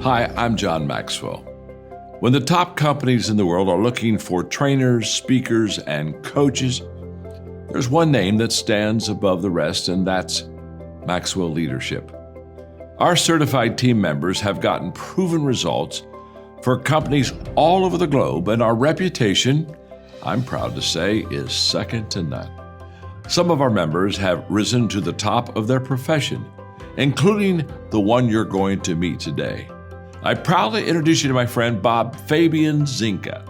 Hi, I'm John Maxwell. When the top companies in the world are looking for trainers, speakers, and coaches, there's one name that stands above the rest, and that's Maxwell Leadership. Our certified team members have gotten proven results for companies all over the globe, and our reputation, I'm proud to say, is second to none. Some of our members have risen to the top of their profession, including the one you're going to meet today. I proudly introduce you to my friend Bob Zinga.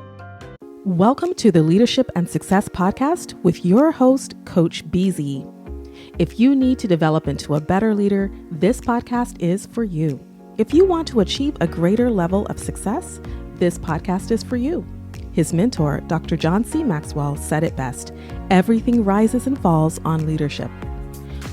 Welcome to the Leadership and Success Podcast with your host, Coach BZ. If you need to develop into a better leader, this podcast is for you. If you want to achieve a greater level of success, this podcast is for you. His mentor, Dr. John C. Maxwell, said it best: everything rises and falls on leadership.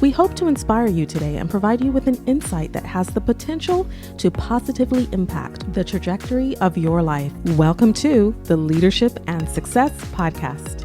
We hope to inspire you today and provide you with an insight that has the potential to positively impact the trajectory of your life. Welcome to the Leadership and Success Podcast.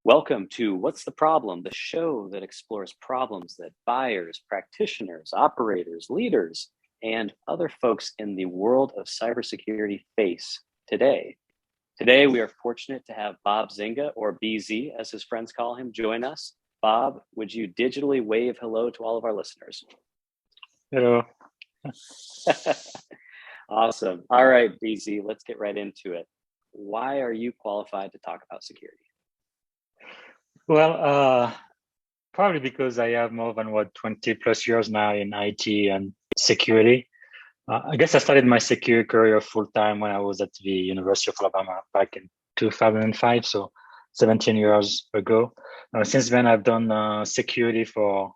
Welcome to What's the Problem, the show that explores problems that buyers, practitioners, operators, leaders, and other folks in the world of cybersecurity face today. Today, we are fortunate to have Bob Zinga, or BZ, as his friends call him, join us. Bob, would you digitally wave hello to all of our listeners? Hello. Awesome. All right, BZ, let's get right into it. Why are you qualified to talk about security? Well, probably because I have more than 20 plus years now in IT and security. I guess I started my security career full-time when I was at the University of Alabama back in 2005, so 17 years ago. Since then, I've done security for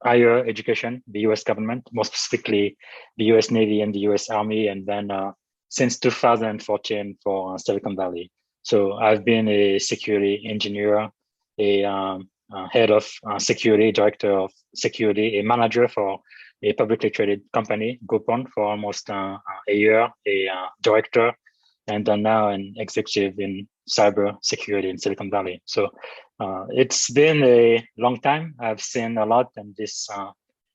higher education, the US government, more specifically the US Navy and the US Army, and then since 2014 for Silicon Valley. So I've been a security engineer, a head of security, director of security, a manager for a publicly traded company, Groupon, for almost a year, a director, and then now an executive in cyber security in Silicon Valley. So it's been a long time. I've seen a lot, and this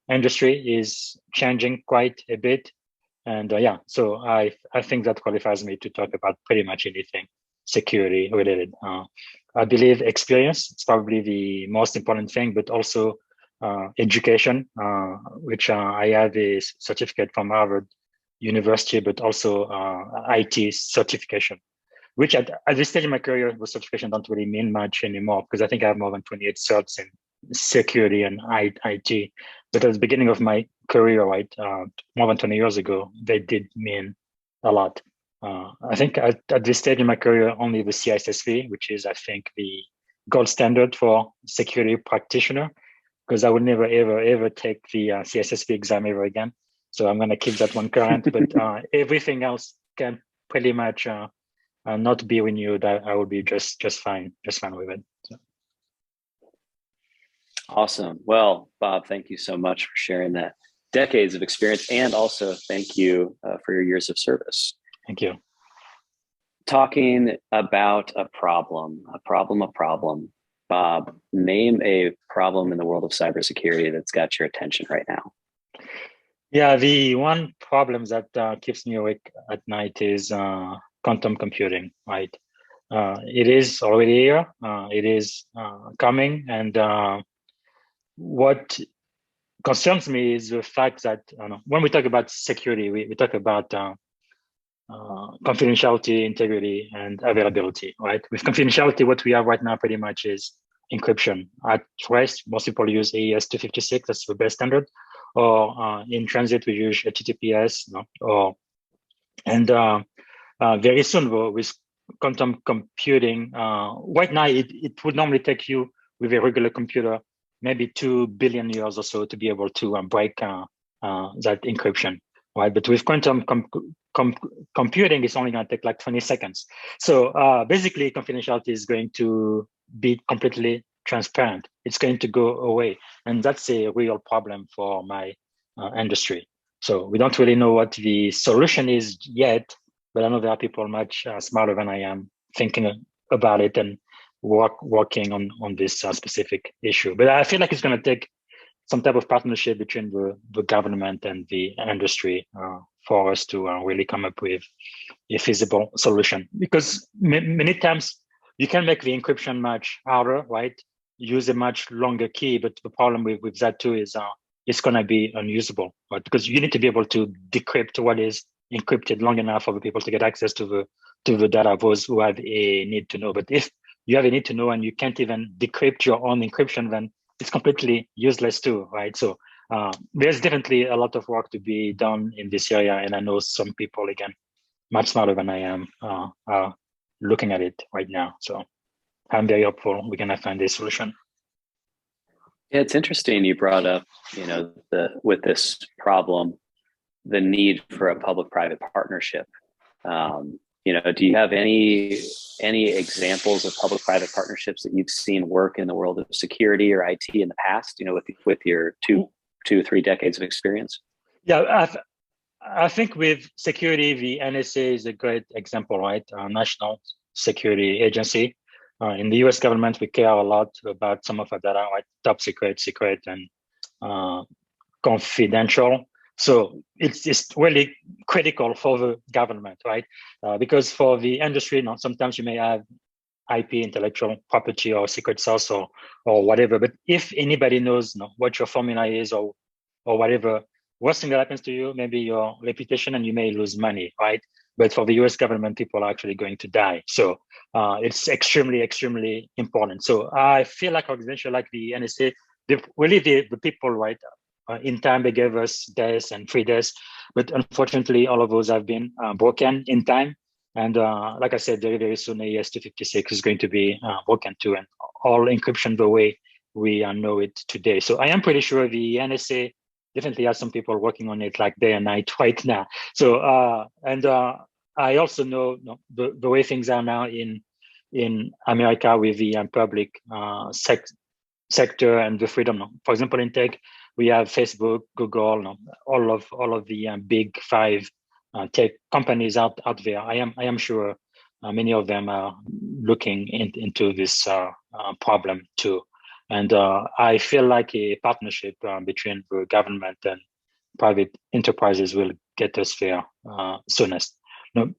industry is changing quite a bit. And so I think that qualifies me to talk about pretty much anything security related. I believe experience is probably the most important thing, but also education, which I have a certificate from Harvard University, but also IT certification, which at this stage in my career, the certification don't really mean much anymore because I think I have more than 28 certs in security and IT. But at the beginning of my career, right, more than 20 years ago, they did mean a lot. I think at this stage in my career, only the CISSP, which is, I think, the gold standard for security practitioner, because I would never, ever take the CISSP exam ever again. So I'm going to keep that one current, but everything else can pretty much not be renewed. I would be just fine with it. So. Awesome. Well, Bob, thank you so much for sharing that decades of experience, and also thank you for your years of service. Thank you. Talking about a problem. Bob, name a problem in the world of cybersecurity that's got your attention right now. Yeah, the one problem that keeps me awake at night is quantum computing, right? It is already here. It is coming. And what concerns me is the fact that when we talk about security, we talk about confidentiality, integrity, and availability, right? With confidentiality, what we have right now pretty much is encryption. At rest, most people use AES 256, that's the best standard. Or in transit, we use HTTPS. Very soon, with quantum computing, right now, it would normally take you with a regular computer maybe 2 billion years or so to be able to break that encryption, right? But with quantum computing, it's only going to take like 20 seconds. So basically, confidentiality is going to be completely transparent. It's going to go away. And that's a real problem for my industry. So we don't really know what the solution is yet, but I know there are people much smarter than I am thinking about it and working on this specific issue. But I feel like it's going to take some type of partnership between the government and the industry for us to really come up with a feasible solution. Because many times you can make the encryption much harder, right? Use a much longer key, but the problem with that too is it's going to be unusable, right? Because you need to be able to decrypt what is encrypted long enough for the people to get access to the data, those who have a need to know. But if you have a need to know and you can't even decrypt your own encryption, then it's completely useless too, right? So there's definitely a lot of work to be done in this area, and I know some people, again, much smarter than I am, are looking at it right now. So I'm very hopeful we're gonna find a solution. Yeah, it's interesting you brought up, with this problem, the need for a public-private partnership. Do you have any examples of public-private partnerships that you've seen work in the world of security or IT in the past, with your 2-3 decades of experience? Yeah, I think with security, the NSA is a great example, right? National Security Agency. In the US government, we care a lot about some of our data, right? Top secret, and confidential. So it's really critical for the government, right? Because for the industry, sometimes you may have IP, intellectual property, or secret sauce, or whatever. But if anybody knows what your formula is, or whatever, worst thing that happens to you, maybe your reputation, and you may lose money, right? But for the US government, people are actually going to die. So it's extremely, extremely important. So I feel like organizations like the NSA, really the people, right? In time, they gave us days and 3 days, but unfortunately, all of those have been broken in time. And like I said, very, very soon, AES-256 is going to be broken too, and all encryption the way we know it today. So I am pretty sure the NSA definitely has some people working on it like day and night right now. So I also know, the way things are now in America with the public sector and the freedom. For example, in tech, we have Facebook, Google, all of the big 5 tech companies out there. I am sure many of them are looking into this problem too. And I feel like a partnership between the government and private enterprises will get us there soonest.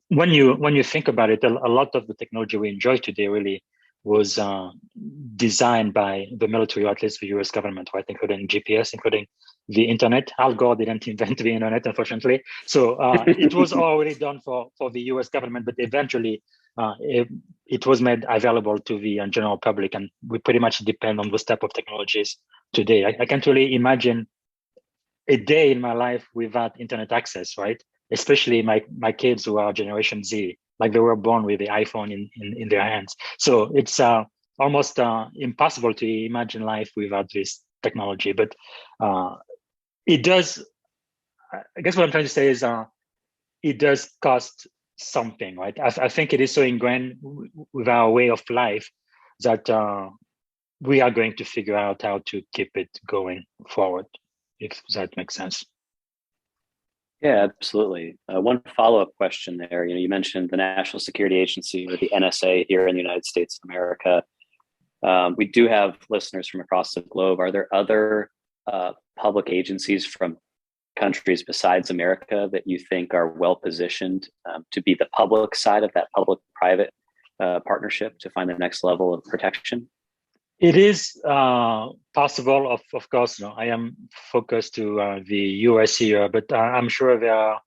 When you think about it, a lot of the technology we enjoy today really was designed by the military, or at least the US government, right? Including GPS, including the internet. Al Gore didn't invent the internet, unfortunately. So it was already done for the US government, but eventually it was made available to the general public, and we pretty much depend on those type of technologies today. I can't really imagine a day in my life without internet access, right? Especially my kids who are Generation Z, like they were born with the iPhone in their hands. So it's almost impossible to imagine life without this technology. But it does, I guess what I'm trying to say is it does cost something, right? I think it is so ingrained with our way of life that we are going to figure out how to keep it going forward, if that makes sense. Yeah, absolutely. One follow-up question there. You mentioned the National Security Agency, or the NSA, here in the United States of America. We do have listeners from across the globe. Are there other public agencies from countries besides America that you think are well positioned to be the public side of that public-private partnership to find the next level of protection? It is possible. Of course, I am focused to the US here, but I'm sure there are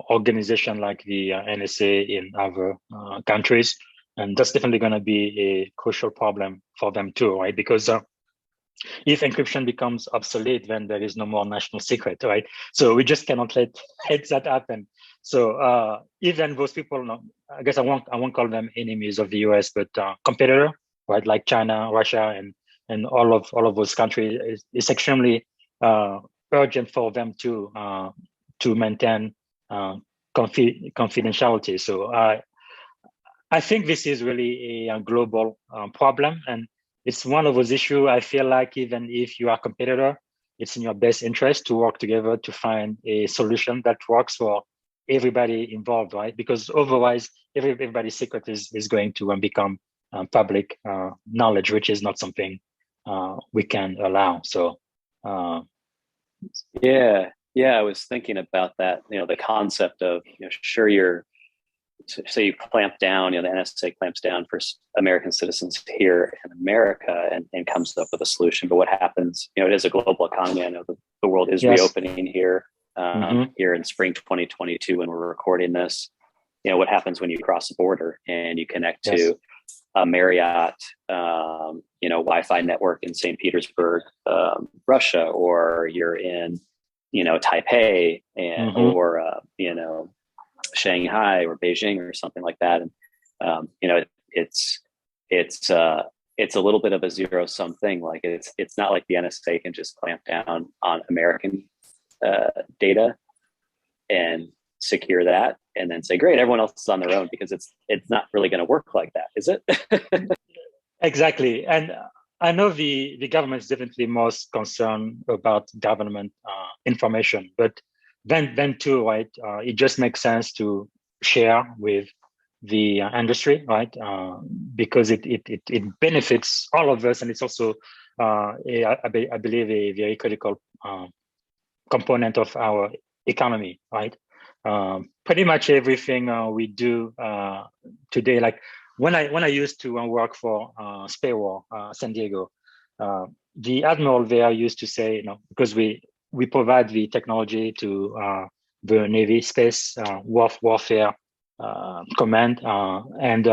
organizations like the NSA in other countries, and that's definitely going to be a crucial problem for them too, right? Because if encryption becomes obsolete, then there is no more national secret, right? So we just cannot let that happen. So even those people, I guess I won't call them enemies of the US, but competitor, right? Like China, Russia, and all of those countries, it's extremely urgent for them to maintain confidentiality. So I think this is really a global problem, and it's one of those issues. I feel like even if you are a competitor, it's in your best interest to work together to find a solution that works for everybody involved, right? Because otherwise, everybody's secret is going to become public knowledge, which is not something we can allow. So, yeah, I was thinking about that. The concept of sure, say you clamp down, the NSA clamps down for American citizens here in America and comes up with a solution. But what happens, it is a global economy. I know the world is reopening here, here in spring 2022 when we're recording this. What happens when you cross the border and you connect to a Marriott, Wi-Fi network in St. Petersburg, Russia, or you're in, Taipei and, or, Shanghai or Beijing or something like that. And, it's a little bit of a zero sum thing. Like it's not like the NSA can just clamp down on American data and secure that and then say, great, everyone else is on their own, because it's not really going to work like that, is it? Exactly. And I know the government is definitely most concerned about government information, but then too, right? It just makes sense to share with the industry, right? Because it benefits all of us, and it's also, I believe, a very critical component of our economy, right? Pretty much everything we do today, like when I used to work for Spaywar, San Diego, the admiral there used to say, because we provide the technology to the Navy Space Warfare Command, and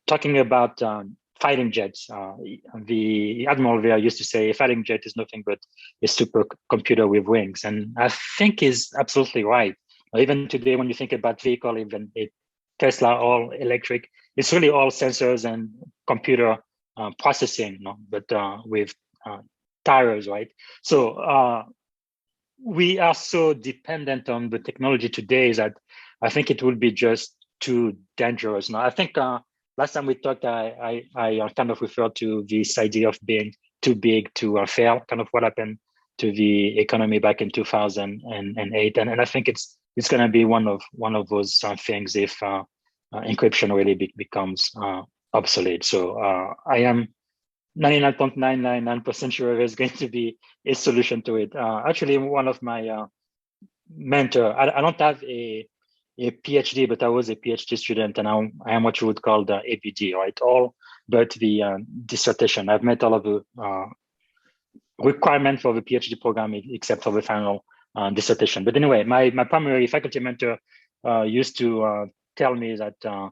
talking about fighting jets, the admiral there used to say a fighting jet is nothing but a supercomputer with wings, and I think is absolutely right. Even today, when you think about vehicle, even a Tesla all electric, it's really all sensors and computer processing, but with tires, right? So we are so dependent on the technology today that I think it will be just too dangerous. Now, I think last time we talked, I kind of referred to this idea of being too big to fail, kind of what happened to the economy back in 2008, and I think it's going to be one of those things if encryption really becomes obsolete. So I am 99.999% sure there's going to be a solution to it. Actually, one of my mentor, I don't have a PhD, but I was a PhD student, and I am what you would call the ABD, right? All but the dissertation. I've met all of the requirement for the PhD program except for the final dissertation. But anyway, my primary faculty mentor used to tell me that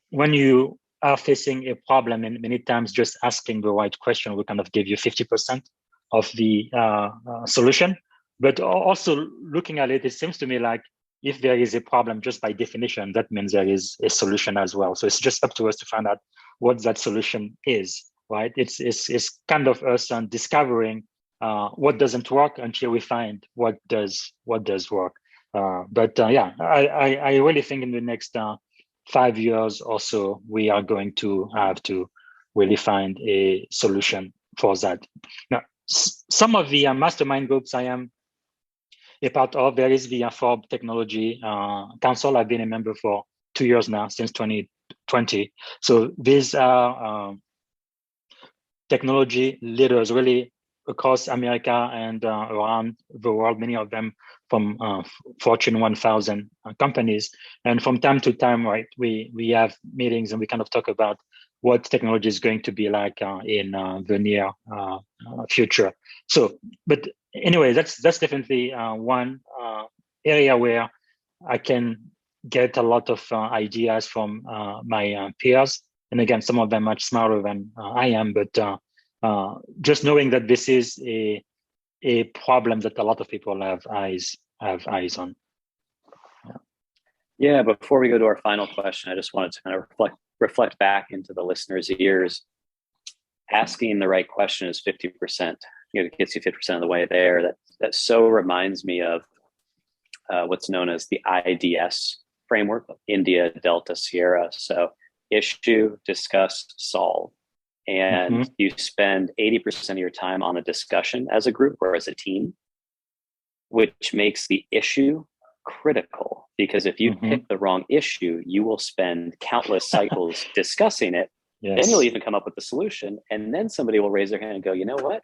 when you are facing a problem, and many times just asking the right question will kind of give you 50% of the solution. But also looking at it, it seems to me like if there is a problem, just by definition, that means there is a solution as well. So it's just up to us to find out what that solution is, right? It's kind of us discovering what doesn't work until we find what does work. But I really think in the next 5 years or so, we are going to have to really find a solution for that. Now, some of the mastermind groups I am a part of, there is the Forbes Technology Council. I've been a member for 2 years now, since 2020. So these are technology leaders really across America and around the world, many of them from Fortune 1000 companies. And from time to time, right, we have meetings and we kind of talk about what technology is going to be like in the near future. So, but anyway, that's definitely one area where I can get a lot of ideas from my peers. And again, some of them much smarter than I am, but just knowing that this is a problem that a lot of people have eyes on. Yeah, before we go to our final question, I just wanted to kind of reflect back into the listeners' ears. Asking the right question is 50%. It gets you 50% of the way there. That so reminds me of what's known as the IDS framework, India, Delta, Sierra. So issue, discuss, solve. And you spend 80% of your time on a discussion as a group or as a team, which makes the issue critical, because if you pick the wrong issue, you will spend countless cycles discussing it. Yes. Then you'll even come up with the solution. And then somebody will raise their hand and go, you know what?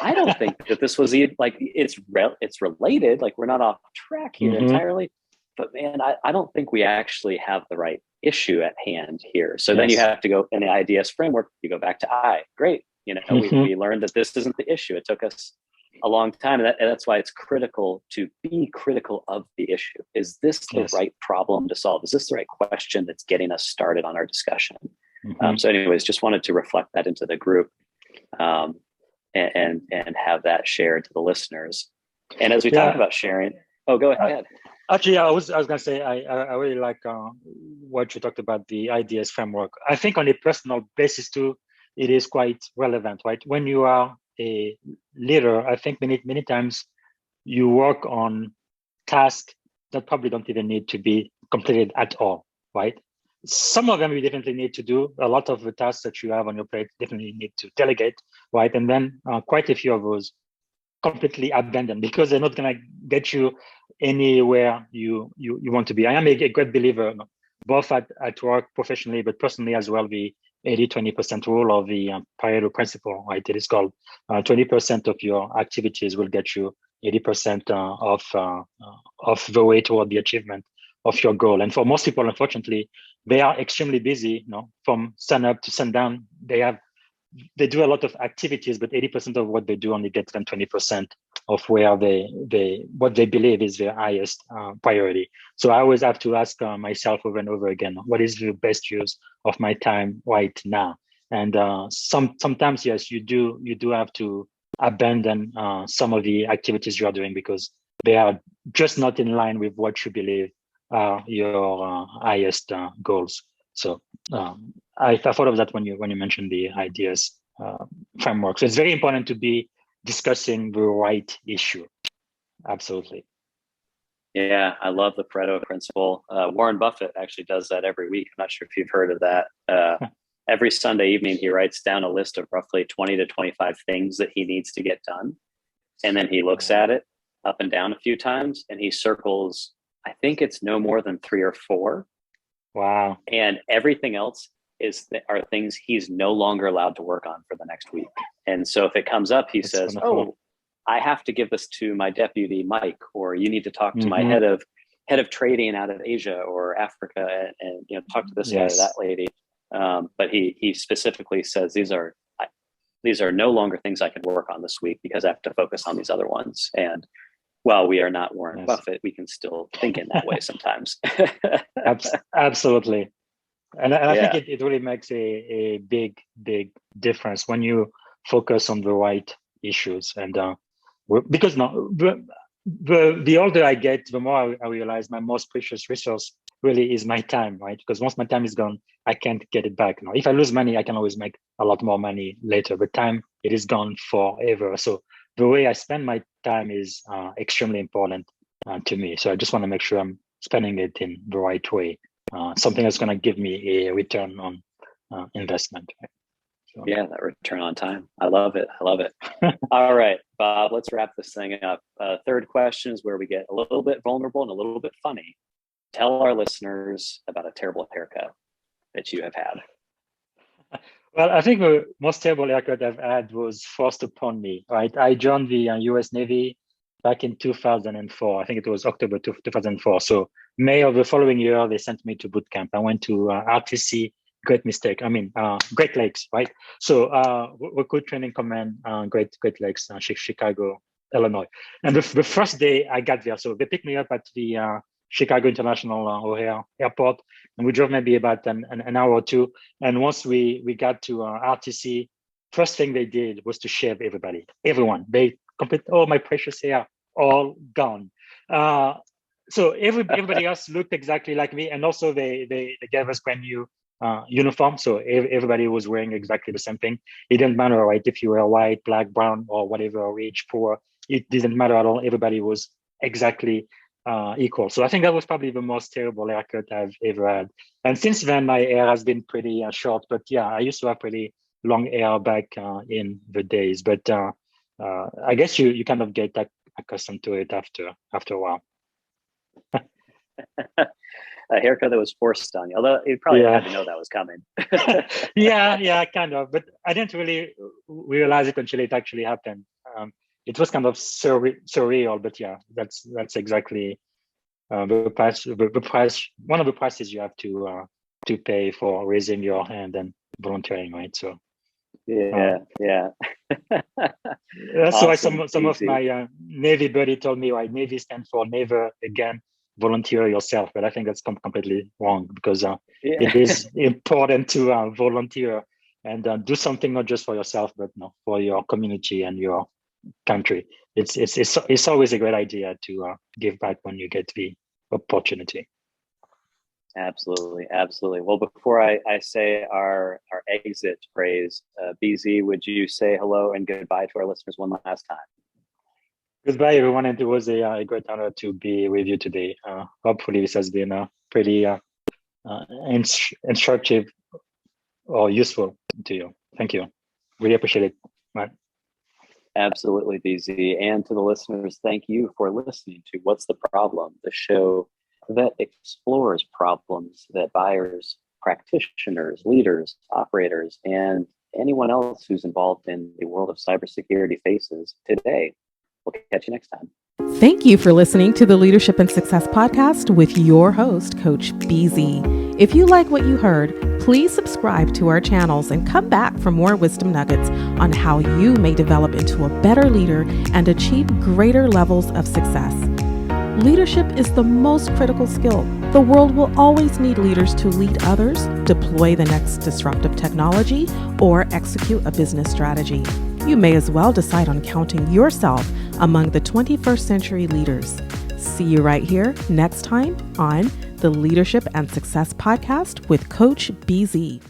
I don't think that this was even like it's related. Like we're not off track here entirely. But man, I don't think we actually have the right issue at hand here. So then you have to go in the IDS framework, you go back to great. You know, we learned that this isn't the issue. It took us a long time. And that's why it's critical to be critical of the issue. Is this the right problem to solve? Is this the right question that's getting us started on our discussion? So anyways, just wanted to reflect that into the group and have that shared to the listeners. And as we talk about sharing, go ahead. Actually, I was going to say, I really like what you talked about, the IDS framework. I think on a personal basis too, it is quite relevant, right? When you are a leader, I think many times you work on tasks that probably don't even need to be completed at all, right? Some of them you definitely need to do. A lot of the tasks that you have on your plate definitely need to delegate, right? And then quite a few of those completely abandoned because they're not going to get you anywhere you want to be. I am a great believer, both at work professionally, but personally as well, the 80-20% rule or the Pareto principle, right? It is called 20% of your activities will get you 80% of the way toward the achievement of your goal. And for most people, unfortunately, they are extremely busy, from sun up to sundown. They do a lot of activities, but 80% of what they do only gets them 20% of where what they believe is their highest priority. So I always have to ask myself over and over again, what is the best use of my time right now? And sometimes, yes, you do have to abandon some of the activities you are doing because they are just not in line with what you believe are your highest goals. So I thought of that when you mentioned the IDS framework. So it's very important to be discussing the right issue. Absolutely. Yeah, I love the Pareto principle. Warren Buffett actually does that every week. I'm not sure if you've heard of that. Every Sunday evening, he writes down a list of roughly 20 to 25 things that he needs to get done. And then he looks at it up and down a few times and he circles, I think it's no more than 3 or 4. Wow. And everything else are things he's no longer allowed to work on for the next week. And so if it comes up, he says, wonderful. I have to give this to my deputy, Mike, or you need to talk to my head of trading out of Asia or Africa and talk to this guy or that lady. But he specifically says these are no longer things I can work on this week because I have to focus on these other ones. And while we are not Warren Buffett, we can still think in that way sometimes. Absolutely. And I think it really makes a big difference when you focus on the right issues. And because the older I get, the more I realize my most precious resource really is my time, right? Because once my time is gone, I can't get it back. If I lose money, I can always make a lot more money later. But time, it is gone forever. So the way I spend my time is extremely important to me. So I just want to make sure I'm spending it in the right way. Something that's going to give me a return on investment. Right? So. Yeah, that return on time. I love it. All right, Bob, let's wrap this thing up. Third question is where we get a little bit vulnerable and a little bit funny. Tell our listeners about a terrible haircut that you have had. Well, I think the most terrible haircut I've had was forced upon me, right? I joined the US Navy back in 2004. I think it was October 2004. So May of the following year, they sent me to boot camp. I went to RTC, Great Lakes, right? So Recruit Training Command, Great Lakes, Chicago, Illinois. And the first day I got there, so they picked me up at the Chicago International O'Hare Airport, and we drove maybe about an hour or two. And once we got to RTC, first thing they did was to shave everyone. They completely, all my precious hair, all gone. So everybody else looked exactly like me, and also they gave us brand new uniform. So everybody was wearing exactly the same thing. It didn't matter, right? If you were white, black, brown, or whatever, rich, poor, it didn't matter at all. Everybody was exactly equal. So I think that was probably the most terrible haircut I've ever had. And since then, my hair has been pretty short. But yeah, I used to have pretty long hair back in the days. But I guess you kind of get accustomed to it after a while. A haircut that was forced on you, although you probably had to know that was coming. yeah, kind of. But I didn't really realize it until it actually happened. It was kind of surreal, but yeah, that's exactly the price. The price. One of the prices you have to pay for raising your hand and volunteering, right? So yeah. That's awesome. why some of my Navy buddy told me, right, Navy stands for never again volunteer yourself, but I think that's completely wrong, because it is important to volunteer and do something not just for yourself, but for your community and your country. It's always a great idea to give back when you get the opportunity. Absolutely. Well, before I say our exit phrase, BZ, would you say hello and goodbye to our listeners one last time? Goodbye, everyone, and it was a great honor to be with you today. Hopefully, this has been pretty instructive or useful to you. Thank you. Really appreciate it, Matt. Absolutely, BZ. And to the listeners, thank you for listening to What's the Problem, the show that explores problems that buyers, practitioners, leaders, operators, and anyone else who's involved in the world of cybersecurity faces today. We'll catch you next time. Thank you for listening to the Leadership and Success Podcast with your host, Coach BZ. If you like what you heard, please subscribe to our channels and come back for more wisdom nuggets on how you may develop into a better leader and achieve greater levels of success. Leadership is the most critical skill. The world will always need leaders to lead others, deploy the next disruptive technology, or execute a business strategy. You may as well decide on counting yourself among the 21st century leaders. See you right here next time on the Leadership and Success Podcast with Coach BZ.